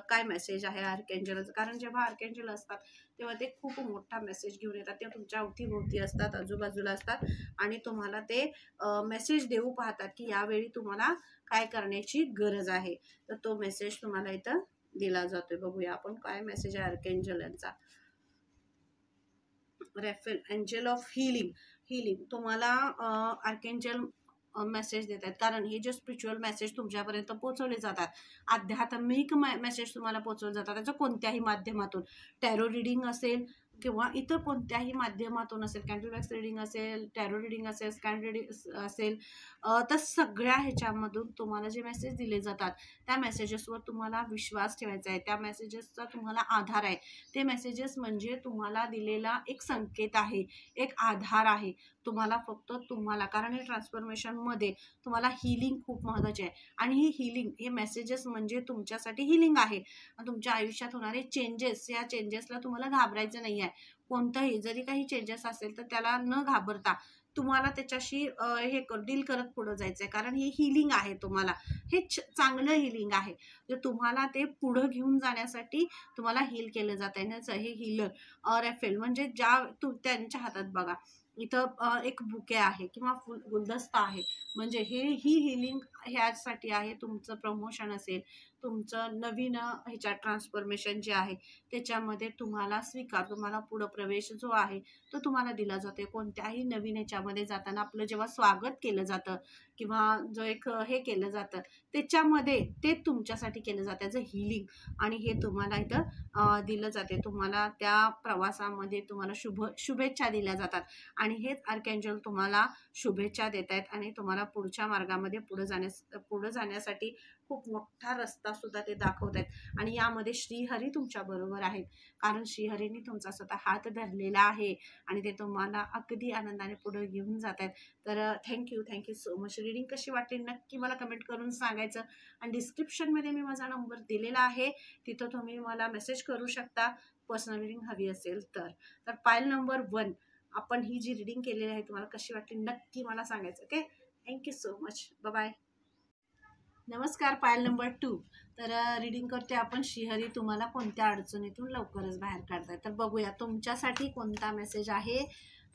काय मेसेज आहे आर्कएंजलचं, कारण जेव्हा आर्कएंजल असतात तेव्हा ते खूप मोठा मेसेज घेऊन येतात. ते तुमच्या अवतीभोवती असतात, आजूबाजूला असतात आणि तुम्हाला ते मेसेज देऊ पाहतात की यावेळी तुम्हाला काय करण्याची गरज आहे. तर तो मेसेज तुम्हाला इथं दिला जातोय. बघूया आपण काय मेसेज आहे आर्कएंजल यांचा. रेफेल, एंजल ऑफ हीलिंग तुम्हाला आर्कएंजल मेसेज देत आहेत, कारण हे जे स्पिरिच्युअल मेसेज तुमच्यापर्यंत पोहोचवले जातात, आध्यात्मिक मेसेज तुम्हाला पोहोचवले जातात, त्याचं कोणत्याही माध्यमातून, टॅरो रिडिंग असेल किंवा इतर कोणत्याही माध्यमातून असेल, कॅन्डल वॅक्स रिडिंग असेल, टॅरो रिडिंग असेल, स्कॅन रिडिंग असेल, तर सगळ्या ह्याच्यामधून तुम्हाला जे मेसेज दिले जातात त्या मेसेजेसवर तुम्हाला विश्वास ठेवायचा आहे. त्या मेसेजेसचा तुम्हाला आधार आहे. ते मेसेजेस म्हणजे तुम्हाला दिलेला एक संकेत आहे, एक आधार आहे. तुम्हाला फक्त तुम्हाला, कारण हे ट्रान्सफॉर्मेशनमध्ये तुम्हाला हीलिंग खूप महत्त्वाची आहे आणि ही हीलिंग, हे मेसेजेस म्हणजे तुमच्यासाठी हीलिंग आहे. तुमच्या आयुष्यात होणारे चेंजेस, या चेंजेसला तुम्हाला घाबरायचं नाही आहे. कोणतंही जरी काही चेंजेस असेल तर त्याला न घाबरता तुम्हाला त्याच्याशी हे डील करत पुढं जायचं आहे, कारण ही हीलिंग आहे. तुम्हाला हे चांगलं हीलिंग आहे. तर तुम्हाला ते पुढं घेऊन जाण्यासाठी तुम्हाला हील केलं जात आहे. हे हीलर रेफेल म्हणजे त्यांच्या हातात बघा इथं एक बुके आहे किंवा गुलदस्ता आहे, म्हणजे ही हीलिंग ह्यासाठी आहे. तुमचं प्रमोशन असेल, तुमचं नवीन ह्याच्या ट्रान्सफॉर्मेशन जे आहे त्याच्यामध्ये तुम्हाला तुम्हाला पुढं प्रवेश जो आहे तो तुम्हाला दिला जातो. कोणत्याही नवीन ह्याच्यामध्ये जाताना आपलं जेव्हा स्वागत केलं जातं किंवा जो एक हे केलं जातं त्याच्यामध्ये ते तुमच्यासाठी केलं जातं ॲज अ हीलिंग, आणि हे तुम्हाला इथं दिलं जाते. तुम्हाला त्या प्रवासामध्ये तुम्हाला शुभेच्छा दिल्या जातात आणि हेच आर्कएंजल तुम्हाला शुभेच्छा देत आहेत आणि तुम्हाला पुढच्या मार्गामध्ये पुढे जाण्यासाठी खूप मोठा रस्ता सुद्धा ते दाखवत आहेत. आणि यामध्ये श्रीहरी तुमच्या बरोबर आहेत, कारण श्रीहरींनी तुमचा स्वतः हात धरलेला आहे आणि ते तुम्हाला अगदी आनंदाने पुढे घेऊन जात आहेत. तर थँक्यू सो मच. रीडिंग कशी वाटली नक्की मला कमेंट करून सांगायचं, आणि डिस्क्रिप्शनमध्ये मी माझा नंबर दिलेला आहे, तिथं तुम्ही मला मेसेज करू शकता पर्सनल रीडिंग हवी असेल तर पायल नंबर 1 आपण ही जी रीडिंग केलेली आहे तुम्हाला कशी वाटली नक्की मला सांगायचं. Okay, thank you so much, bye. नमस्कार, पायल नंबर 2. तर रीडिंग करते आपण. श्रीहरी तुम्हाला कोणत्या अडचणीतून लवकरच बाहेर काढताय, तर बघूया तुमच्यासाठी कोणता मेसेज आहे.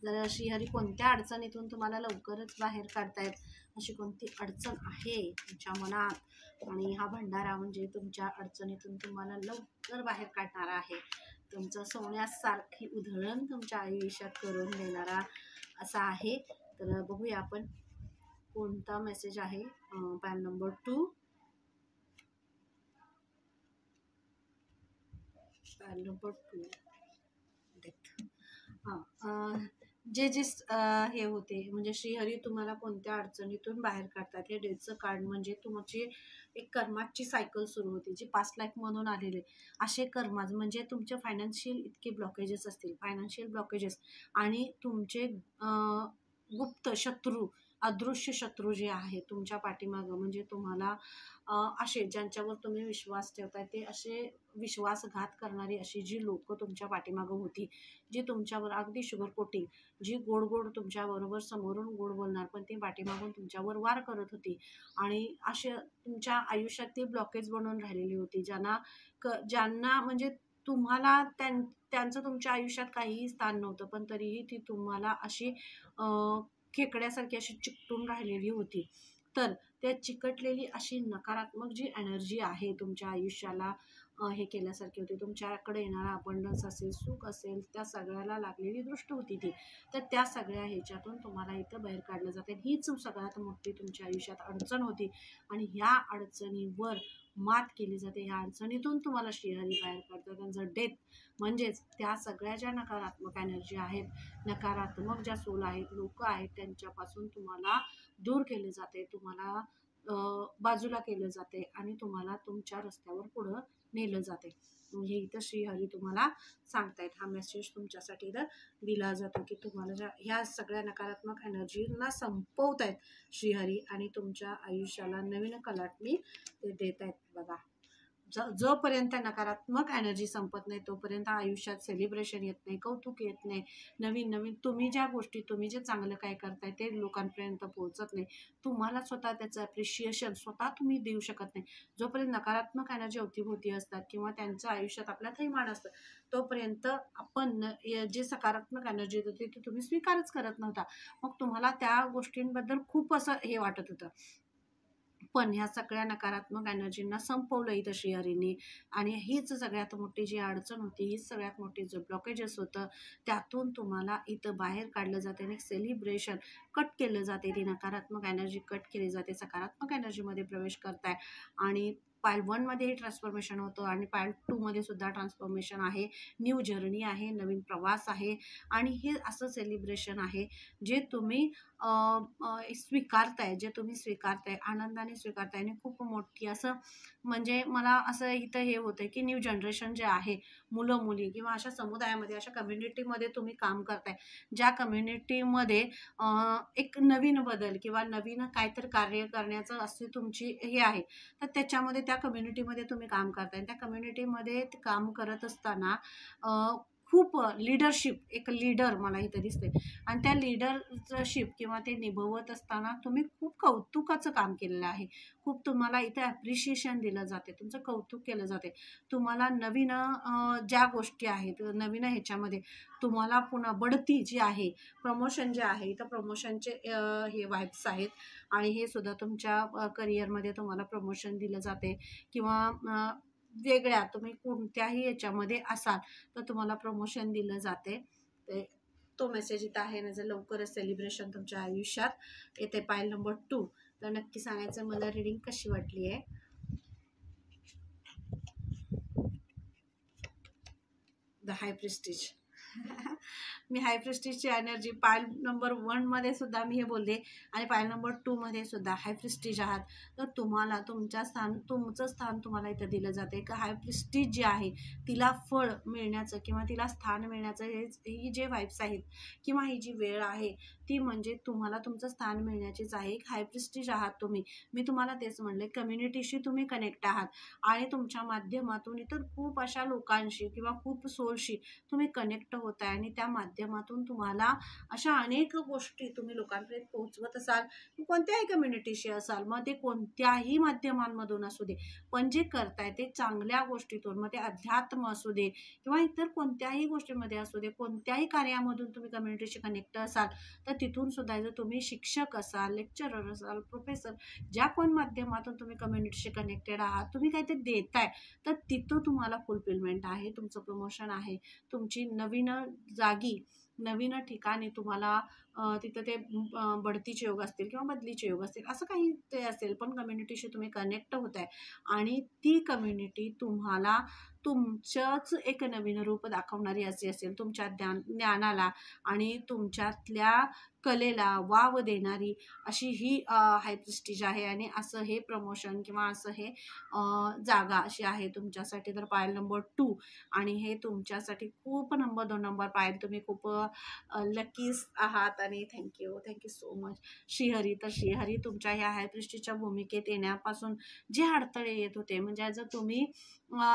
जर श्रीहरी कोणत्या अडचणीतून तुम्हाला लवकरच बाहेर काढतायत, अशी कोणती अडचण आहे तुमच्या मनात, आणि हा भंडारा म्हणजे तुमच्या अडचणीतून तुम्हाला लवकर बाहेर काढणारा आहे. तुमचं सोन्यासारखी उधळण तुमच्या आयुष्यात करून देणारा असा आहे. तर बघूया आपण कोणता मेसेज आहे. पायल नंबर 2, पायल नंबर 2 जे हे होते म्हणजे श्रीहरी तुम्हाला कोणत्या अडचणीतून बाहेर काढतात. हे डेथचं कार्ड म्हणजे तुमची एक कर्माची सायकल सुरू होती, जी पास्ट लाईफ म्हणून आलेले असे कर्माज, म्हणजे तुमचे फायनान्शियल इतके ब्लॉकेजेस असतील, फायनान्शियल ब्लॉकेजेस, आणि तुमचे गुप्त शत्रू, अदृश्य शत्रू जे आहे तुमच्या पाठीमागं, म्हणजे तुम्हाला असे ज्यांच्यावर तुम्ही विश्वास ठेवताय ते असे विश्वासघात करणारी अशी जी लोक तुमच्या पाठीमागं होती, जी तुमच्यावर अगदी शुगर कोटिंग, जी गोड तुमच्याबरोबर समोरून गोड बोलणार पण ती पाठीमागून तुमच्यावर वार करत होती, आणि असे तुमच्या आयुष्यात ती ब्लॉकेज बनवून राहिलेली होती, ज्यांना म्हणजे तुम्हाला त्यांचं तुमच्या आयुष्यात काहीही स्थान नव्हतं, पण तरीही ती तुम्हाला अशी खेकड्यासारखी अशी चिकटून राहिलेली होती. तर त्या चिकटलेली अशी नकारात्मक जी एनर्जी आहे तुमच्या आयुष्याला हे केल्यासारखी होती. तुमच्याकडे येणारा अबंडन्स असेल, सुख असेल, त्या सगळ्याला लागलेली दृष्ट होती ती. तर त्या सगळ्या ह्याच्यातून तुम्हाला इथं बाहेर काढलं जाते. हीच सगळ्यात मोठी तुमच्या आयुष्यात अडचण होती आणि ह्या अडचणीवर मात केली जाते. ह्या अडचणीतून तुम्हाला श्रीहरी बाहेर काढतात. त्यांचं डेथ म्हणजेच त्या सगळ्या ज्या नकारात्मक एनर्जी आहेत, नकारात्मक ज्या सोल आहेत, लोक आहेत, त्यांच्यापासून तुम्हाला दूर केले जाते, तुम्हाला बाजूला केलं जाते आणि तुम्हाला तुमच्या रस्त्यावर पुढं नेलं जाते. हे इथं श्रीहरी तुम्हाला सांगतायत. हा मेसेज तुमच्यासाठी इथं दिला जातो की तुम्हाला ह्या सगळ्या नकारात्मक एनर्जीला संपवतायत श्रीहरी आणि तुमच्या आयुष्याला नवीन कलाटणी ते देत आहेत. बघा, जोपर्यंत नकारात्मक एनर्जी संपत नाही तोपर्यंत आयुष्यात सेलिब्रेशन येत नाही, कौतुक येत नाही, नवीन नवीन तुम्ही ज्या गोष्टी, तुम्ही जे चांगलं काय करताय ते लोकांपर्यंत पोहोचत नाही, तुम्हाला स्वतः त्याचं अप्रिशिएशन स्वतः तुम्ही देऊ शकत नाही. जोपर्यंत नकारात्मक एनर्जी अवतीभोवती असतात किंवा त्यांचं आयुष्यात आपल्या थैमान असतं तोपर्यंत आपण जे सकारात्मक एनर्जी होती ती तुम्ही स्वीकारच करत नव्हता. मग तुम्हाला त्या गोष्टींबद्दल खूप असं हे वाटत होतं. पण ह्या सगळ्या नकारात्मक एनर्जींना संपवलं इथं श्रीहरींनी. आणि हीच सगळ्यात मोठी जी अडचण होती, हीच सगळ्यात मोठी जो ब्लॉकेजेस होतं, त्यातून तुम्हाला इथं बाहेर काढलं जाते आणि सेलिब्रेशन कट केलं जाते. ती नकारात्मक एनर्जी कट केली जाते, सकारात्मक एनर्जीमध्ये प्रवेश करताय. आणि पायल 1 मध्येही ट्रान्सफॉर्मेशन होतं आणि पायल 2 मध्ये सुद्धा ट्रान्सफॉर्मेशन आहे, न्यू जर्नी आहे, नवीन प्रवास आहे. आणि हे असं सेलिब्रेशन आहे जे तुम्ही स्वीकारताय, जे तुम्ही स्वीकारताय, आनंदाने स्वीकारताय. आणि खूप मोठी असं म्हणजे मला असं इथं हे होतं की न्यू जनरेशन जे आहे, मुलं मुली किंवा अशा समुदायामध्ये, अशा कम्युनिटीमध्ये तुम्ही काम करताय, ज्या कम्युनिटीमध्ये एक नवीन बदल किंवा नवीन काहीतरी कार्य करण्याचं अशी तुमची हे आहे, तर त्याच्यामध्ये त्या कम्युनिटीमध्ये तुम्ही काम करताय. त्या कम्युनिटीमध्ये काम करत असताना खूप लीडरशिप, एक लीडर मला इथं दिसते. आणि त्या लीडरशिप किंवा ते निभवत असताना तुम्ही खूप कौतुकाचं काम केलेलं आहे. खूप तुम्हाला इथे ॲप्रिशिएशन दिलं जाते, तुमचं कौतुक केलं जाते. तुम्हाला नवीन ज्या गोष्टी आहेत, नवीन ह्याच्यामध्ये तुम्हाला पुन्हा बढती जी आहे, प्रमोशन जे आहे, इथं प्रमोशनचे हे वाइब्स आहेत. आणि हे सुद्धा तुमच्या करिअरमध्ये तुम्हाला प्रमोशन दिलं जाते किंवा वेगळ्या तुम्ही कोणत्याही याच्यामध्ये असाल तर तुम्हाला प्रमोशन दिलं जाते. ते तो मेसेज इथं आहे ना, जर लवकरच सेलिब्रेशन तुमच्या आयुष्यात येते. Pile number 2. तर नक्की सांगायचं मला रीडिंग कशी वाटली आहे. The High Priestess. मी हाय प्रेस्टीजची एनर्जी पायल नंबर 1 मध्ये सुद्धा मी हे बोलले आणि पायल नंबर 2 मध्ये सुद्धा हाय प्रेस्टीज आहात. तर तुम्हाला तुमचं स्थान तुम्हाला इथं दिलं जाते. का हाय प्रेस्टीज जी आहे तिला फळ मिळण्याचं किंवा तिला स्थान मिळण्याचं ही जे वाइब्स आहेत किंवा ही जी वेळ आहे ती म्हणजे तुम्हाला तुमचं स्थान मिळण्याचीच आहे. एक हाय प्रेस्टीज आहात तुम्ही. मी तुम्हाला तेच म्हणले, कम्युनिटीशी तुम्ही कनेक्ट आहात आणि तुमच्या माध्यमातून इतर खूप अशा लोकांशी किंवा खूप सोलशी तुम्ही कनेक्ट होत आहे. आणि त्या माध्यमातून तुम्हाला अशा अनेक गोष्टी तुम्ही लोकांपर्यंत पोहोचवत असाल, कोणत्याही कम्युनिटीशी असाल, मग ते कोणत्याही माध्यमांमधून असू दे, पण जे करताय ते चांगल्या गोष्टीतून, मग ते अध्यात्म असू दे किंवा इतर कोणत्याही गोष्टीमध्ये असू दे, कोणत्याही कार्यामधून तुम्ही कम्युनिटीशी कनेक्ट असाल तर तिथून सुद्धा जर तुम्ही शिक्षक असाल, लेक्चरर असाल, प्रोफेसर, ज्या कोण माध्यमातून तुम्ही कम्युनिटीशी कनेक्टेड आहात, तुम्ही काही ते देताय तर तिथं तुम्हाला फुलफिलमेंट आहे, तुमचं प्रमोशन आहे, तुमची नवीन जागी, नवीन ठिकाणी तुम्हाला तिथं ते बढतीचे योग असतील किंवा बदलीचे योग असतील, असं काही ते असेल, पण कम्युनिटीशी तुम्ही कनेक्ट होत आहे. आणि ती कम्युनिटी तुम्हाला तुमचंच एक नवीन रूप दाखवणारी अशी असेल, तुमच्या ज्ञानाला आणि तुमच्यातल्या कलेला वाव देणारी अशी ही हाय प्रेस्टीज आहे. आणि असं हे प्रमोशन किंवा असं हे जागा अशी आहे तुमच्यासाठी. तर पायल नंबर 2 आणि हे तुमच्यासाठी खूप नंबर 2 नंबर पायल, तुम्ही खूप लकीज आहात. आणि थँक्यू सो मच श्रीहरी. तर श्रीहरी तुमच्या ह्या हाय प्रेस्टीजच्या भूमिकेत येण्यापासून जे अडथळे येत होते, म्हणजे जर तुम्ही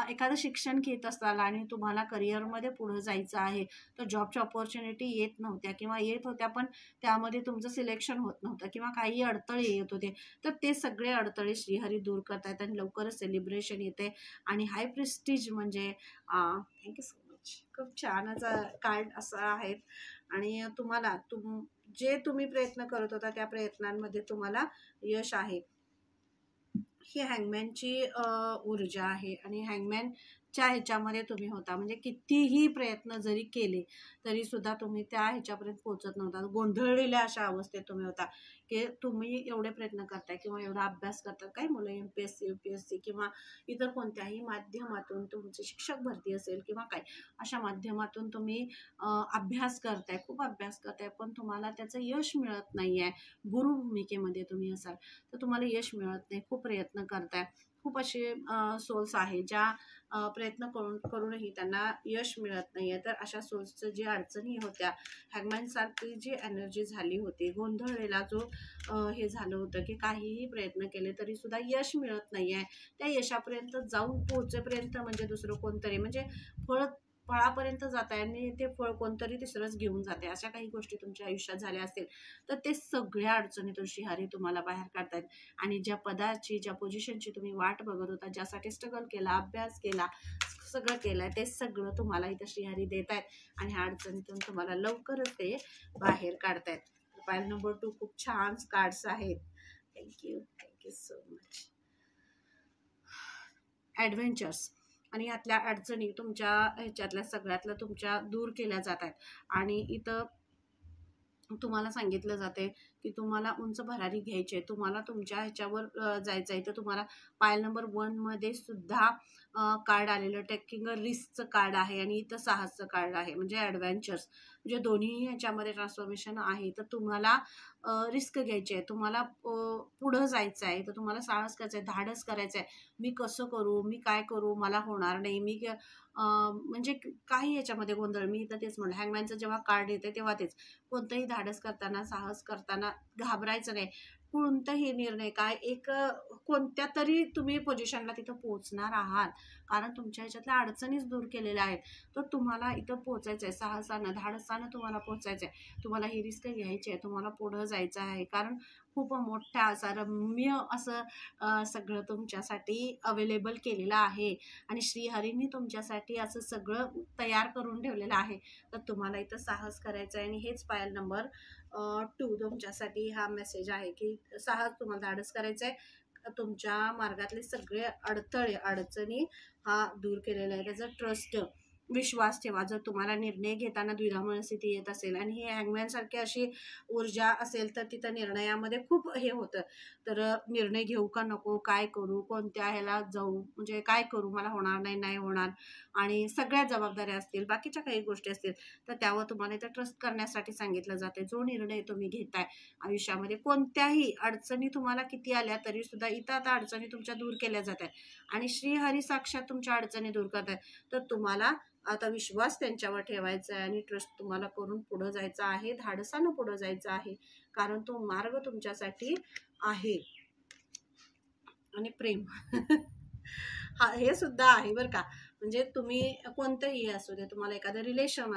एखादं शिक्षण घेत असाल आणि तुम्हाला करिअरमध्ये पुढं जायचं आहे तर जॉबच्या ऑपॉर्च्युनिटी येत नव्हत्या किंवा येत होत्या पण त्यामध्ये तुमचं सिलेक्शन होत नव्हतं किंवा काही अडथळे येत होते, तर ते सगळे अडथळे श्रीहरी दूर करतायत आणि लवकरच सेलिब्रेशन येते. आणि हाय प्रेस्टीज म्हणजे थँक्यू सो मच, खूप छानच कार्ड असं आहेत. आणि तुम्हाला जे तुम्ही प्रयत्न करत होता त्या प्रयत्नांमध्ये तुम्हाला यश आहे. ही हँगमॅनची ऊर्जा आहे आणि हँगमॅनच्या ह्याच्यामध्ये तुम्ही होता, म्हणजे कितीही प्रयत्न जरी केले तरी सुद्धा तुम्ही त्या ह्याच्यापर्यंत पोहोचत नव्हता, गोंधळलेल्या अशा अवस्थेत तुम्ही होता की तुम्ही एवढे प्रयत्न करताय किंवा एवढा अभ्यास करतात. काही मुलं MPSC UPSC किंवा इतर कोणत्याही माध्यमातून तुमची शिक्षक भरती असेल किंवा काय अशा माध्यमातून तुम्ही अभ्यास करताय, खूप अभ्यास करताय, पण तुम्हाला त्याचं यश मिळत नाही आहे. गुरु भूमिकेमध्ये तुम्ही असाल तर तुम्हाला यश मिळत नाही, खूप प्रयत्न करताय खूप असे सोल्स आहे ज्या प्रयत्न करूनही त्यांना यश मिळत नाहीये. तर अशा सोल्सचं जी अडचणी होत्या, हॅगमॅन सारखी जी एनर्जी झाली होती, गोंधळलेला जो हे झालं होतं की काहीही प्रयत्न केले तरी सुद्धा यश मिळत नाहीये, त्या यशापर्यंत जाऊन पोहोचेपर्यंत म्हणजे दुसरं कोणतरी म्हणजे फळ फळापर्यंत जात आहे आणि ते फळ कोणतरी तिसरंच घेऊन जाते, अशा काही गोष्टी तुमच्या आयुष्यात झाल्या असतील तर ते सगळ्या अडचणीतून श्रीहरी तुम्हाला बाहेर काढतायत. आणि ज्या पदाची ज्या पोझिशनची तुम्ही वाट बघत होता, ज्यासाठी स्ट्रगल केला, अभ्यास केला, सगळं केलं, ते सगळं तुम्हाला इथं श्रीहरी देत आहेत आणि ह्या अडचणीतून तुम्हाला लवकरच ते बाहेर काढतायत. पायल नंबर 2 खूप छान कार्ड्स आहेत. Thank you so much. ॲडव्हेंचर्स आणि यातल्या अडचणी तुमच्या ह्याच्यातल्या सगळ्यातल्या तुमच्या दूर केल्या जात आहेत. आणि इथं तुम्हाला सांगितलं जाते की तुम्हाला उंच भरारी घ्यायची आहे, तुम्हाला तुमच्या ह्याच्यावर जायचं आहे. तर तुम्हाला पायल नंबर 1 मध्ये सुद्धा कार्ड आलेलं टेकिंग अ रिस्कचं कार्ड आहे आणि इथं साहसचं कार्ड आहे, म्हणजे ॲडव्हेंचर्स, म्हणजे दोन्ही ह्याच्यामध्ये ट्रान्सफॉर्मेशन आहे. तर तुम्हाला रिस्क घ्यायची आहे, तुम्हाला पुढं जायचं आहे, तर तुम्हाला साहस करायचं आहे, धाडस करायचं आहे. मी कसं करू, मी काय करू, मला होणार नाही, मी म्हणजे काही याच्यामध्ये गोंधळ. मी इथं तेच म्हणलं, हँगमॅनचं जेव्हा कार्ड येते तेव्हा तेच, कोणतंही धाडस करताना, साहस करताना घाबरायचं नाही. कोणताही निर्णय काय एक कोणत्या तरी तुम्ही पोझिशनला तिथं पोहोचणार आहात, कारण तुमच्या ह्याच्यातल्या अडचणीच दूर केलेल्या आहेत. तर तुम्हाला इथं पोहोचायचं आहे, साहसानं, धाडसानं तुम्हाला पोहोचायचं आहे. तुम्हाला ही रिस्क घ्यायची आहे, तुम्हाला पुढं जायचं आहे, कारण खूप मोठा असा रम्य असं सगळं तुमच्यासाठी अवेलेबल केलेलं आहे आणि श्रीहरींनी तुमच्यासाठी असं सगळं तयार करून ठेवलेलं आहे. तर तुम्हाला इथं साहस करायचं आहे आणि हेच पायल नंबर 2 तुमच्यासाठी हा मेसेज आहे की साहस, तुम्हाला धाडस करायचं आहे. तुमच्या मार्गातले सगळे अडथळे, अडचणी हा दूर केलेला आहे. त्याचा ट्रस्ट, विश्वास ठेवा. जर तुम्हाला निर्णय घेताना द्विधा स्थिती येत असेल आणि ही हँगमॅन सारखी अशी ऊर्जा असेल तर तिथं निर्णयामध्ये खूप हे होतं. तर निर्णय घेऊ का नको, काय करू, कोणत्या ह्याला जाऊ, म्हणजे काय करू, मला होणार नाही, नाही होणार, आणि सगळ्या जबाबदाऱ्या असतील, बाकीच्या काही गोष्टी असतील, तर त्यावर तुम्हाला इथं ट्रस्ट करण्यासाठी सांगितलं जाते. जो निर्णय तुम्ही घेताय आयुष्यामध्ये, कोणत्याही अडचणी तुम्हाला किती आल्या तरी सुद्धा इथं आता अडचणी तुमच्या दूर केल्या जात आहेत आणि श्रीहरी साक्षात तुमच्या अडचणी दूर करत आहेत. तर तुम्हाला आता विश्वास त्यांच्यावर ठेवायचा आहे आणि ट्रस्ट तुम्हाला करून पुढं जायचं आहे, धाडसानं पुढं जायचं आहे, कारण तो मार्ग तुमच्यासाठी आहे. आणि प्रेम हा हे सुद्धा आहे बरं का. म्हणजे तुम्ही कोणतंही असू दे, तुम्हाला एखादं रिलेशन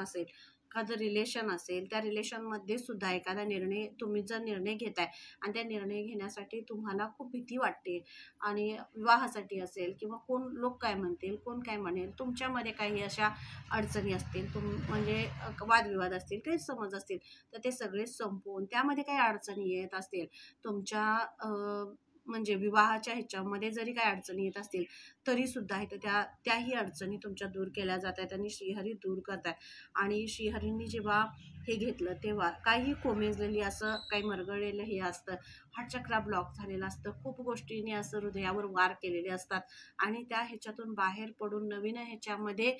असेल, त्या रिलेशनमध्ये सुद्धा एखादा निर्णय, तुम्ही जर निर्णय घेताय आणि त्या निर्णय घेण्यासाठी तुम्हाला खूप भीती वाटते, आणि विवाहासाठी असेल किंवा कोण लोक काय म्हणतील, कोण काय म्हणेल, तुमच्यामध्ये काही अशा अडचणी असतील, म्हणजे वादविवाद असतील, गैरसमज असतील, तर ते सगळे संपवून त्यामध्ये काही अडचणी येत असतील तुमच्या म्हणजे विवाहाच्या ह्याच्यामध्ये जरी काही अडचणी येत असतील तरी सुद्धा इथं त्याही अडचणी तुमच्या दूर केल्या जात आहेत आणि श्रीहरी दूर करतात. आणि श्रीहरींनी जेव्हा हे घेतलं तेव्हा काही कोमेजलेली, असं काही मरगळलेलं हे असतं, हार्टचक्रा ब्लॉक झालेला असतं, खूप गोष्टींनी असं हृदयावर वार केलेले असतात आणि त्या ह्याच्यातून बाहेर पडून नवीन ह्याच्यामध्ये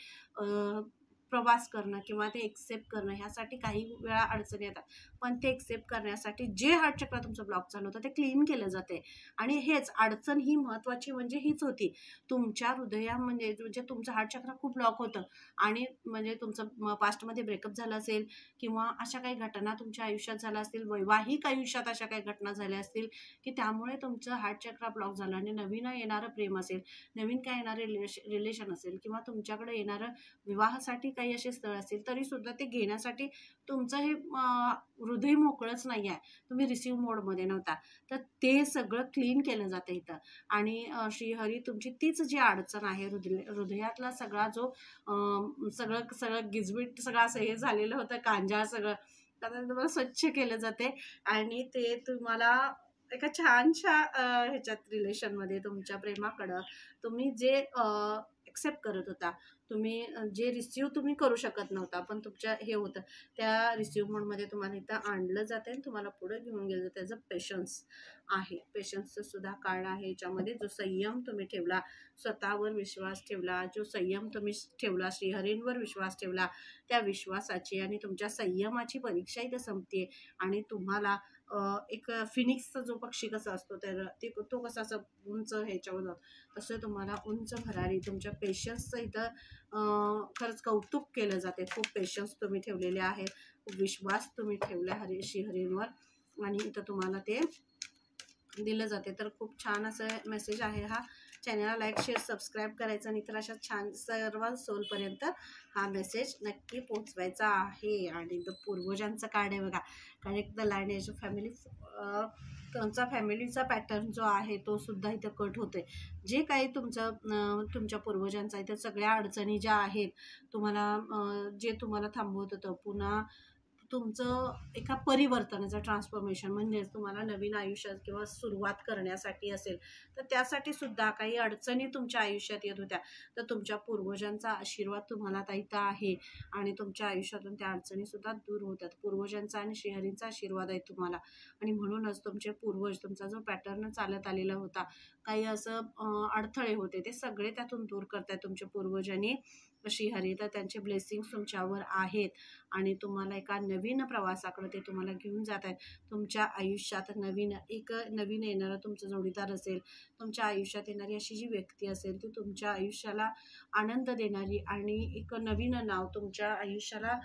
प्रवास करणं किंवा ते एक्सेप्ट करणं, ह्यासाठी काही वेळा अडचणी येतात, पण ते एक्सेप्ट करण्यासाठी जे हार्टचक्र तुमचं ब्लॉक झालं होतं ते क्लीन केलं जाते. आणि हेच अडचण ही महत्त्वाची म्हणजे हीच होती, तुमच्या हृदयामध्ये म्हणजे तुमचं हार्टचक्र खूप ब्लॉक होतं आणि म्हणजे तुमचं पास्टमध्ये ब्रेकअप झालं असेल किंवा अशा काही घटना तुमच्या आयुष्यात झाल्या असतील, वैवाहिक आयुष्यात अशा काही घटना झाल्या असतील की त्यामुळे तुमचं हार्टचक्र ब्लॉक झालं आणि नवीन येणारं प्रेम असेल, नवीन काय येणारे रिलेशन असेल किंवा तुमच्याकडे येणारं विवाहासाठी काही असे स्थळ असतील, तरी सुद्धा ते घेण्यासाठी तुमचं हे हृदय मोकळंच नाही आहे, तुम्ही रिसीव्ह मोडमध्ये नव्हता. तर ते सगळं क्लीन केलं जातं इथं. आणि श्रीहरी तुमची तीच जी अडचण आहे, हृदयातला सगळा जो सगळं सगळं गिजबीट सगळं असं हे झालेलं होतं, कांजाळ सगळं, तर तुम्हाला स्वच्छ केलं जाते आणि ते तुम्हाला एका छानशा ह्याच्यात रिलेशनमध्ये तुमच्या प्रेमाकडं तुम्ही जे एक्सेप्ट करत होता, तुम्ही जे रिसीव तुम्ही करू शकत नव्हता पण तुमच्या हे होतं त्या रिसीव मोडमध्ये तुम्हाला इथं आणलं जाते आणि तुम्हाला पुढे घेऊन गेलं जातं. त्याचं पेशन्स आहे, पेशन्सचं सुद्धा कार्ड आहे याच्यामध्ये. जो संयम तुम्ही ठेवला, स्वतःवर विश्वास ठेवला, जो संयम तुम्ही ठेवला, श्रीहरींवर विश्वास ठेवला, त्या विश्वासाची आणि तुमच्या संयमाची परीक्षा इथं संपते. आणि तुम्हाला एक फिनिक्सचा जो पक्षी कसा असतो तर तो कसा असं उंच ह्याच्यावर जातो तसं तुम्हाला उंच भरारी तुमच्या पेशन्सचं इथं खरंच कौतुक केलं जाते. खूप पेशन्स तुम्ही ठेवलेले आहे, खूप विश्वास तुम्ही ठेवला श्रीहरींवर आणि इथं तुम्हाला ते दिलं जाते. तर खूप छान असं मेसेज आहे हा. चॅनलला लाईक शेअर सबस्क्राईब करायचं आणि तर अशा छान सर्व सोलपर्यंत हा मेसेज नक्की पोचवायचा आहे. आणि पूर्वजांचं कार्ड आहे बघा, connect the line as family. त्यांचा फॅमिलीचा पॅटर्न जो आहे तो सुद्धा इथं कट होतोय. जे काही तुमच्या पूर्वजांचा इथं सगळ्या अडचणी ज्या आहेत तुम्हाला जे तुम्हाला थांबवत होतं पुन्हा तुमचं एका परिवर्तनाचं ट्रान्सफॉर्मेशन म्हणजेच तुम्हाला नवीन आयुष्यात किंवा सुरुवात करण्यासाठी असेल तर त्यासाठी सुद्धा काही अडचणी तुमच्या आयुष्यात येत होत्या तर तुमच्या पूर्वजांचा आशीर्वाद तुम्हाला आता इथं आहे आणि तुमच्या आयुष्यातून त्या अडचणी सुद्धा दूर होतात. पूर्वजांचा आणि श्रीहरींचा आशीर्वाद आहे तुम्हाला आणि म्हणूनच तुमचे पूर्वज तुमचा जो पॅटर्न चालत आलेला होता काही असं अडथळे होते ते सगळे त्यातून दूर करतायत तुमचे पूर्वजांनी श्रीहरी. तर त्यांचे ब्लेसिंग्स तुमच्यावर आहेत आणि तुम्हाला एका नवीन प्रवासाकडे ते तुम्हाला घेऊन जात आहेत. तुमच्या आयुष्यात नवीन येणारा तुमचा जोडीदार असेल, तुमच्या आयुष्यात येणारी अशी जी व्यक्ती असेल ती तुमच्या आयुष्याला आनंद देणारी आणि एक नवीन नाव तुमच्या आयुष्याला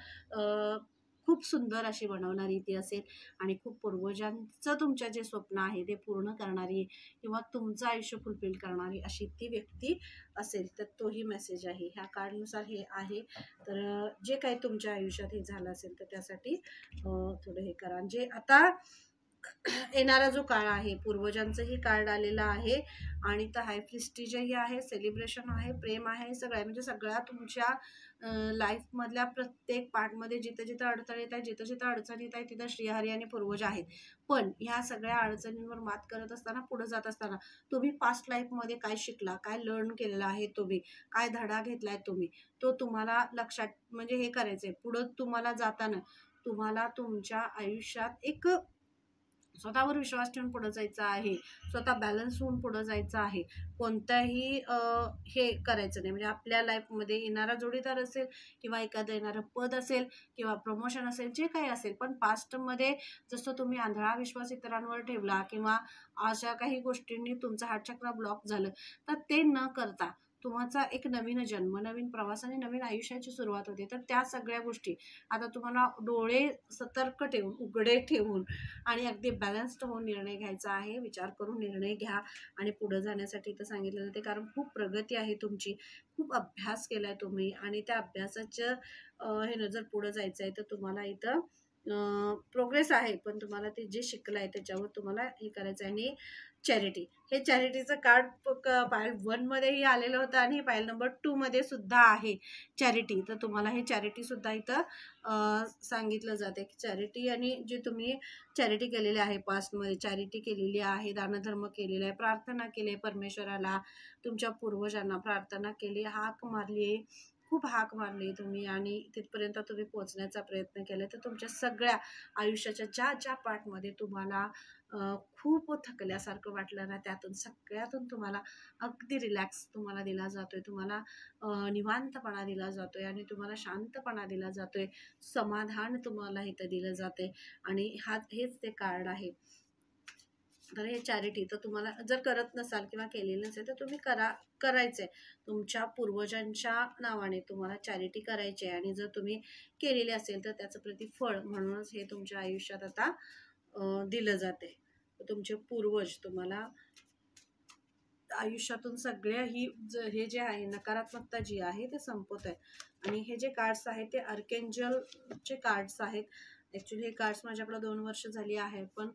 खूप सुंदर अशी बनवणारी ती असेल आणि खूप पूर्वजांचं तुमच्या जे स्वप्न आहे ते पूर्ण करणारी किंवा तुमचं आयुष्य फुलफिल करणारी अशी ती व्यक्ती असेल. तर तोही मेसेज आहे ह्या कार्डनुसार हे आहे. तर जे काही तुमच्या आयुष्यात हे झालं असेल तर त्यासाठी थोडं हे करा. जे आता येणारा जो काळ आहे पूर्वजांचंही कार्ड आलेलं आहे आणि तर हाय प्रिस्टिजही आहे, सेलिब्रेशन आहे, प्रेम आहे, सगळं आहे. म्हणजे सगळ्या तुमच्या लाईफमधल्या प्रत्येक पार्टमध्ये जिथं जिथं अडथळे येत आहेत, जिथं जिथं अडचणी येत आहेत तिथं श्रीहरी आणि पूर्वज आहेत. पण ह्या सगळ्या अडचणींवर मात करत असताना पुढे जात असताना तुम्ही पास्ट लाईफमध्ये काय शिकला, काय लर्न केलेला आहे, तुम्ही काय धडा घेतलाय तुम्ही तो तुम्हाला लक्षात म्हणजे हे करायचंय. पुढं तुम्हाला जाताना तुम्हाला तुमच्या आयुष्यात एक स्वतःवर विश्वास ठेवून पुढे जायचं आहे, स्वतः बॅलन्स होऊन पुढे जायचं आहे. कोणत्याही हे करायचं नाही. म्हणजे आपल्या लाईफमध्ये येणारा जोडीदार असेल किंवा एखादं येणारं पद असेल किंवा प्रमोशन असेल जे काही असेल पण पास्टमध्ये जसं तुम्ही आंधळा विश्वास इतरांवर ठेवला किंवा अशा काही गोष्टींनी तुमचा हार्टचक्र ब्लॉक झालं तर ते न करता तुमचा एक नवीन जन्म, नवीन प्रवास आणि नवीन आयुष्याची सुरुवात होते. तर त्या सगळ्या गोष्टी आता तुम्हाला डोळे सतर्क ठेवून, उघडे ठेवून आणि अगदी बॅलन्स्ड होऊन निर्णय घ्यायचा आहे. विचार करून निर्णय घ्या आणि पुढे जाण्यासाठी इथं सांगितलं जाते. कारण खूप प्रगती आहे तुमची, खूप अभ्यास केलाय तुम्ही आणि त्या अभ्यासाच्या हे जर पुढे जायचं आहे तर तुम्हाला इथं प्रोग्रेस आहे पण तुम्हाला ते जे शिकलंय त्याच्यावर तुम्हाला हे करायचं आहे. आणि चॅरिटी, हे चॅरिटीचं कार्ड पायल 1 मध्येही आलेलं होतं आणि पायल नंबर 2 मध्ये सुद्धा आहे चॅरिटी. तर तुम्हाला हे चॅरिटी सुद्धा इथं सांगितलं जाते की चॅरिटी आणि जे तुम्ही चॅरिटी केलेली आहे पास्टमध्ये चॅरिटी केलेली आहे, दानधर्म केलेला आहे, प्रार्थना केली आहे परमेश्वराला, तुमच्या पूर्वजांना प्रार्थना केली, हाक मारली, खूप हाक मारली तुम्ही आणि तिथपर्यंत तुम्ही पोहोचण्याचा प्रयत्न केला. तर तुमच्या सगळ्या आयुष्याच्या ज्या ज्या पार्टमध्ये तुम्हाला खूप थकल्यासारखं वाटलं ना त्यातून सगळ्यातून तुम्हाला अगदी रिलॅक्स तुम्हाला दिला जातोय, तुम्हाला निवांतपणा दिला जातोय आणि तुम्हाला शांतपणा दिला जातोय, समाधान तुम्हाला इथं दिलं जाते आणि हेच ते कार्ड आहे. तर हे चॅरिटी तर तुम्हाला जर करत नसाल किंवा केलेलं नसेल तर तुम्ही करायचंय. तुमच्या पूर्वजांच्या नावाने तुम्हाला चॅरिटी करायची आहे आणि जर तुम्ही केलेली असेल तर त्याचं प्रतिफळ म्हणूनच हे तुमच्या आयुष्यात आता दिलं जाते. तुमचे पूर्वज तुम्हाला आयुष्यातून सगळ्या हे जे आहे नकारात्मकता जी आहे ते संपवत आहे. आणि हे जे कार्ड्स आहेत ते आर्केंजलचे कार्ड्स आहेत. ॲक्च्युली हे कार्ड्स माझ्याकडे 2 वर्ष झाली आहे पण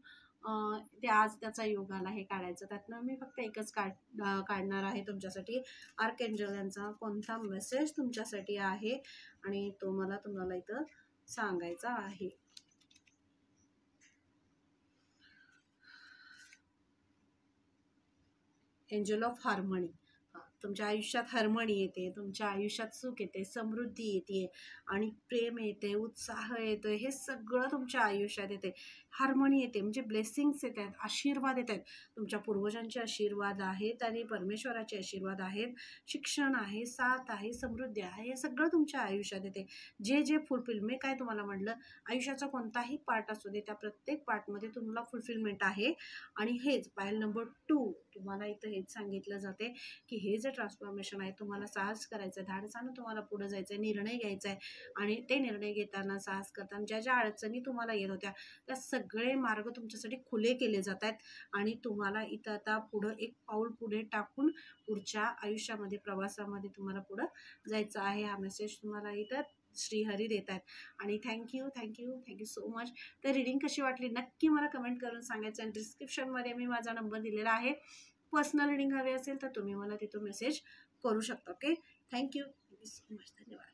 ते आज त्याचा योग आला हे काढायचं. त्यातनं मी फक्त एकच काढणार आहे तुमच्यासाठी. आर्केंजल यांचा कोणता मेसेज तुमच्यासाठी आहे आणि तो मला तुम्हाला इथं सांगायचा आहे. Angel of harmony. तुमच्या आयुष्यात हार्मनी येते, तुमच्या आयुष्यात सुख येते, समृद्धी येते आणि प्रेम येते, उत्साह येतो, हे सगळं तुमच्या आयुष्यात येते. हार्मनी येते म्हणजे ब्लेसिंग्स येत आहेत, आशीर्वाद येत आहेत. तुमच्या पूर्वजांचे आशीर्वाद आहेत आणि परमेश्वराचे आशीर्वाद आहेत, शिक्षण आहे, साथ आहे, समृद्धी आहे, हे सगळं तुमच्या आयुष्यात येते. जे जे फुलफिल काय तुम्हाला म्हटलं, आयुष्याचा कोणताही पार्ट असू दे, त्या प्रत्येक पार्टमध्ये तुम्हाला फुलफिलमेंट आहे. आणि हेच पायल नंबर 2 तुम्हाला इथं हेच सांगितलं जाते की हे जे ट्रान्सफॉर्मेशन आहे, तुम्हाला साहस करायचं आहे, धाडसानं तुम्हाला पुढे जायचं आहे, निर्णय घ्यायचा आहे. आणि ते निर्णय घेताना, साहस करताना ज्या ज्या अडचणी तुम्हाला येत होत्या, त्या सगळे मार्ग तुमच्यासाठी खुले केले जात आहेत. आणि तुम्हाला इथं आता पुढं एक पाऊल पुढे टाकून पुढच्या आयुष्यामध्ये, प्रवासामध्ये तुम्हाला पुढं जायचं आहे. हा मेसेज तुम्हाला इथं श्रीहरी देत आहेत. आणि थँक्यू सो मच. तर रीडिंग कशी वाटली नक्की मला कमेंट करून सांगायचं. आणि डिस्क्रिप्शनमध्ये मी माझा नंबर दिलेला आहे. पर्सनल रीडिंग हवी असेल तर तुम्ही मला तिथून मेसेज करू शकता. Okay, thank you so much. धन्यवाद.